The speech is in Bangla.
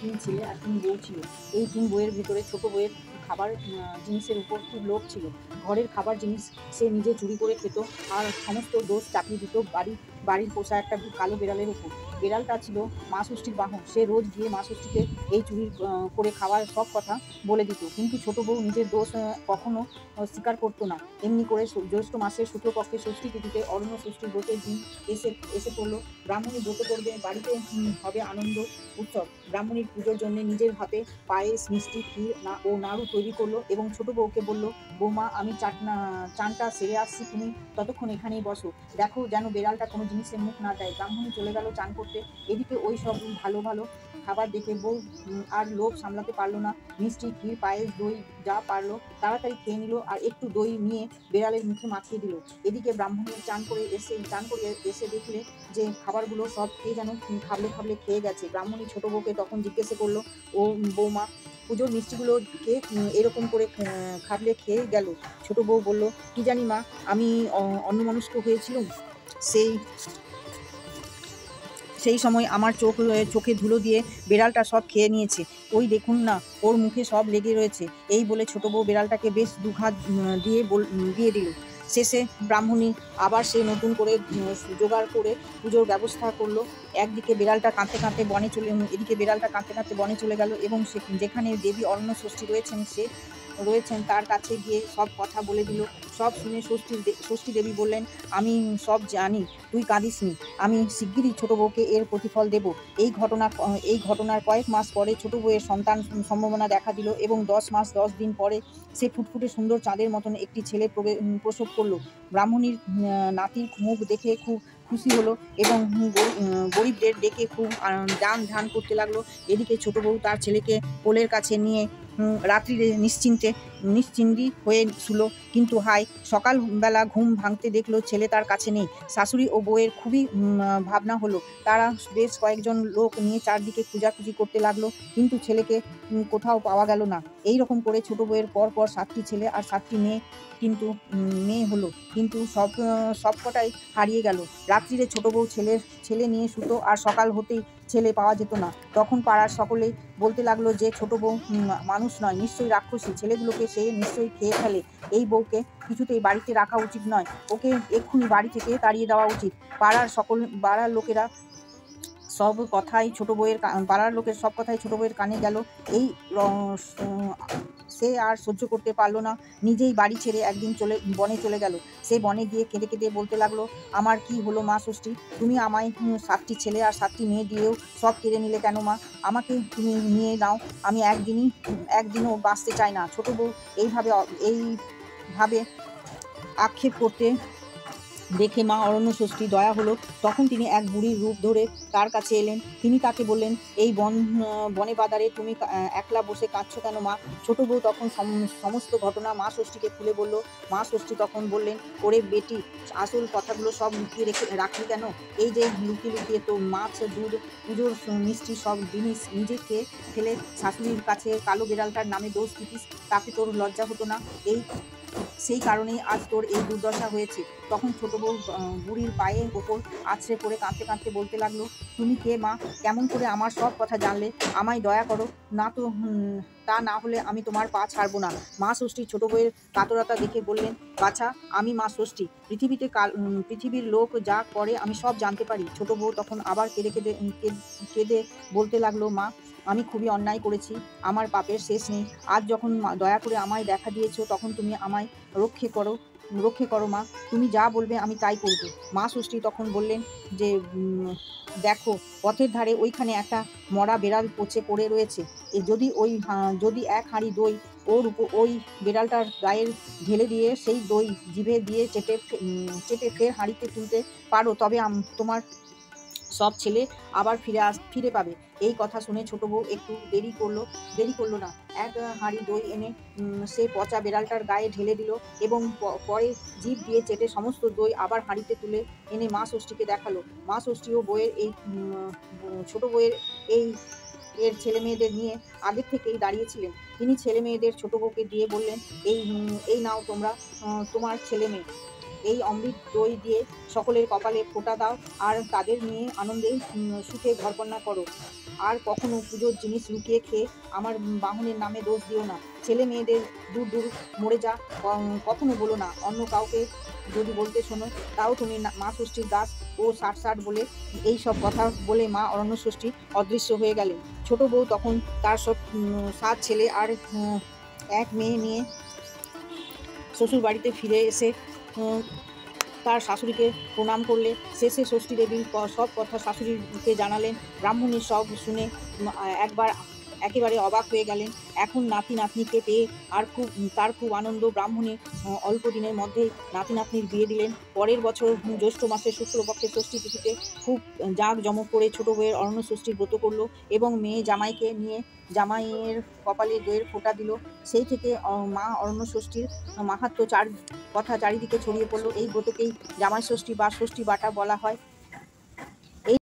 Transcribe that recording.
তিন ছেলে আর তিন বউ ছিল। এই তিন বউয়ের ভিতরে ছোট বউয়ের খাবার জিনিসের উপর খুব লোভ ছিল। ঘরের খাবার জিনিস সে নিজে চুরি করে খেত আর সমস্ত দোষ চাপিয়ে দিত বাড়ির পোষা একটা কালো বিড়ালের উপর। বিড়ালটা ছিল মা ষষ্ঠীর বাহন। সে রোজ গিয়ে মা ষষ্ঠীকে এই চুরি করে খাওয়ার সব কথা বলে দিত। কিন্তু ছোট বউ নিজের দোষ কখনো স্বীকার করতো না। এমনি করে জ্যৈষ্ঠ মাসের শুক্লপক্ষে ষষ্ঠী তিথিতে অরণ্য ষষ্ঠীর ব্রতের দিন এসে এসে পড়লো। ব্রাহ্মণী ব্রত করবে, বাড়িতে হবে আনন্দ উৎসব। ব্রাহ্মণীর পুজোর জন্য নিজের হাতে পায়েস, মিষ্টি, ক্ষীর ও নাড়ু তৈরি করলো এবং ছোট বউকে বলল, বৌমা আমি চানটা সেরে আসছি, তুমি ততক্ষণ এখানেই বসো, দেখো যেন বেড়ালটা কোনো জিনিসে মুখ না দেয়। ব্রাহ্মণী চলে গেল চান করতে। এদিকে ওই সব ভালো ভালো খাবার দেখে বউ আর লোভ সামলাতে পারলো না। মিষ্টি, ক্ষীর, পায়েস, দই যা পারলো তাড়াতাড়ি খেয়ে নিল আর একটু দই নিয়ে বেড়ালের মুখে মাখিয়ে দিল। এদিকে ব্রাহ্মণী চান করে এসে দেখলে যে খাবারগুলো সব খেয়ে যেন খাবলে খাবলে খেয়ে গেছে। ব্রাহ্মণী ছোট বউকে তখন জিজ্ঞাসা করলো, ও বৌমা, পুজোর মিষ্টিগুলো কে এরকম করে খাবলে খেয়ে গেল? ছোট বউ বলল, কি জানি মা, আমি অন্যমনস্ক হয়েছিলুম। সেই সেই সময় আমার চোখে ধুলো দিয়ে বেড়ালটা সব খেয়ে নিয়েছে। ওই দেখুন না, ওর মুখে সব লেগে রয়েছে। এই বলে ছোট বউ বেড়ালটাকে বেশ দুঘাত দিয়ে দিল। শেষে ব্রাহ্মণী আবার সে নতুন করে জোগাড় করে পুজোর ব্যবস্থা করলো। একদিকে বেড়ালটা কাঁদতে কাঁদতে এদিকে বেড়ালটা কাঁদতে কাঁদতে বনে চলে গেল এবং যেখানে দেবী অরণ্য ষষ্ঠী রয়েছেন তার কাছে গিয়ে সব কথা বলে দিল। সব শুনে ষষ্ঠী দেবী বললেন, আমি সব জানি, তুই কাঁদিস নি, আমি শিগগিরই ছোট বউকে এর প্রতিফল দেব। এই ঘটনার কয়েক মাস পরে ছোট বউয়ের সন্তান সম্ভাবনা দেখা দিল এবং 10 মাস 10 দিন পরে সে ফুটফুটে সুন্দর চাঁদের মতন একটি ছেলে প্রসব করলো। ব্রাহ্মণীর নাতির মুখ দেখে খুব খুশি হলো এবং গরিবদের ডেকে খুব দান ধ্যান করতে লাগলো। এদিকে ছোট বউ তার ছেলেকে কোলের কাছে নিয়ে রাত্রিরে নিশ্চিন্তি হয়ে শুলো। কিন্তু হায়, সকালবেলা ঘুম ভাঙতে দেখলো ছেলে তার কাছে নেই। শাশুড়ি ও বউয়ের খুবই ভাবনা হলো। তারা বেশ কয়েকজন লোক নিয়ে চারদিকে খোঁজাখুঁজি করতে লাগলো, কিন্তু ছেলেকে কোথাও পাওয়া গেল না। এই রকম করে ছোট বউয়ের পর 7টি ছেলে আর 7টি মেয়ে কিন্তু মেয়ে হলো, কিন্তু সবকটাই হারিয়ে গেল। রাত্রিরে ছোট বউ ছেলে নিয়ে শুতো আর সকাল হতেই ছেলে পাওয়া যেত না। তখন পাড়ার সকলেই বলতে লাগলো যে ছোট বউ মানুষ নয়, নিশ্চয়ই রাক্ষসী, ছেলেগুলোকে সে নিশ্চয়ই খেয়ে ফেলে। এই বউকে কিছুতেই বাড়িতে রাখা উচিত নয়, ওকে এক্ষুনি বাড়ি থেকে তাড়িয়ে দেওয়া উচিত। পাড়ার লোকের সব কথাই ছোট বউয়ের কানে গেল। এই সে আর সহ্য করতে পারলো না, নিজেই বাড়ি ছেড়ে একদিন বনে চলে গেল। সে বনে গিয়ে কেঁদে কেঁদে বলতে লাগলো, আমার কি হলো মা ষষ্ঠী, তুমি আমায় 7টি ছেলে আর 7টি মেয়ে দিয়েও সব কেড়ে নিলে কেন মা? আমাকে তুমি নিয়ে নাও, আমি একদিনও বাঁচতে চাই না। ছোট বউ এইভাবে আক্ষেপ করতে দেখে মা অরণ্য ষষ্ঠী দয়া হলো। তখন তিনি এক বুড়ির রূপ ধরে তার কাছে এলেন। তিনি তাকে বললেন, এই বনে বাদারে তুমি একলা বসে কাঁদছো কেন মা? ছোট বউ তখন সমস্ত ঘটনা মা ষষ্ঠীকে খুলে বলল। মা ষষ্ঠী তখন বললেন, ওরে বেটি, আসল কথাগুলো সব লুকিয়ে রাখলি কেন? এই যে লুকিয়ে লুকিয়ে তো মাছ, দুধ, পুজোর মিষ্টি সব জিনিস নিজে খেয়ে ফেলে শাশুড়ির কাছে কালো বিড়ালটার নামে দোষ দিতিস, তাকে তোর লজ্জা হতো না? সেই কারণেই আজ তোর এই দুর্দশা হয়েছে। তখন ছোট বউ বুড়ির পায়ের ওপর আছড়ে পড়ে কাঁদতে কাঁদতে বলতে লাগলো, তুমি কে মা? কেমন করে আমার সব কথা জানলে? আমায় দয়া করো না তো, তা না হলে আমি তোমার পা ছাড়বো না। মা ষষ্ঠী ছোট বউয়ের কাতরতা দেখে বললেন, বাছা, আমি মা ষষ্ঠী, পৃথিবীর লোক যা করে আমি সব জানতে পারি। ছোট বউ তখন আবার কেঁদে বলতে লাগলো, মা, আমি খুবই অন্যায় করেছি, আমার পাপের শেষ নেই। আজ যখন দয়া করে আমায় দেখা দিয়েছো, তখন তুমি আমায় রক্ষে করো মা, তুমি যা বলবে আমি তাই করব। মা ষষ্ঠী তখন বললেন যে, দেখো, পথের ধারে ওইখানে একটা মরা বেড়াল পচে পড়ে রয়েছে। যদি এক হাঁড়ি দই ওই বেড়ালটার গায়ে ঢেলে দিয়ে সেই দই জিভে দিয়ে চেটে ফের হাঁড়িতে তুলতে পারো, তবে তোমার সব ছেলে আবার ফিরে পাবে। এই কথা শুনে ছোট বউ একটু দেরি করলো না। এক হাঁড়ি দই এনে সে পচা বেড়ালটার গায়ে ঢেলে দিল এবং পরে জিভ দিয়ে চেটে সমস্ত দই আবার হাঁড়িতে তুলে এনে মা ষষ্ঠীকে দেখালো। মা ষষ্ঠী ও ছোট বউয়ের এর ছেলে মেয়েদের নিয়ে আগের থেকেই দাঁড়িয়েছিলেন। তিনি ছেলে মেয়েদের ছোট বউকে দিয়ে বললেন, এই নাও তোমরা তোমার ছেলে মেয়ে, এই অমৃত দই দিয়ে সকলের কপালে ফোঁটা দাও আর তাদের নিয়ে আনন্দে সুখে ঘরকন্যা করো। আর কখনো পুজোর জিনিস লুকিয়ে খেয়ে আমার বাহনের নামে দোষ দিও না। ছেলে মেয়েদের দূর দূর মরে যা কখনো বলো না। অন্য কাউকে যদি বলতে শোনো তাও তুমি মা ষষ্ঠীর দাস ও ষাট ষাট বলে এই সব কথা বলে মা অরণ্য ষষ্ঠী অদৃশ্য হয়ে গেলেন। ছোট বউ তখন তার সব 7 ছেলে আর 1 মেয়ে নিয়ে শ্বশুর বাড়িতে ফিরে এসে তার শাশুড়িকে প্রণাম করলে। শেষে ষষ্ঠী দেবীর সব কথা শাশুড়িকে জানালেন। ব্রাহ্মণী সব শুনে একবার একেবারে অবাক হয়ে গেলেন। এখন নাতি নাতনিকে পেয়ে তার খুব আনন্দ। ব্রাহ্মণী অল্প দিনের মধ্যেই নাতি নাতনির বিয়ে দিলেন। পরের বছর জ্যৈষ্ঠ মাসের শুক্লপক্ষের ষষ্ঠী তিথিতে খুব জাঁকজমক করে ছোট বউয়ের অরণ্য ষষ্ঠীর ব্রত করলো এবং মেয়ে জামাইকে নিয়ে জামাইয়ের কপালে দইয়ের ফোঁটা দিল। সেই থেকে মা অরণ্য ষষ্ঠীর মাহাত্ম্য কথা চারিদিকে ছড়িয়ে পড়ল। এই ব্রতকেই জামাই ষষ্ঠী বা ষষ্ঠী বাটা বলা হয়।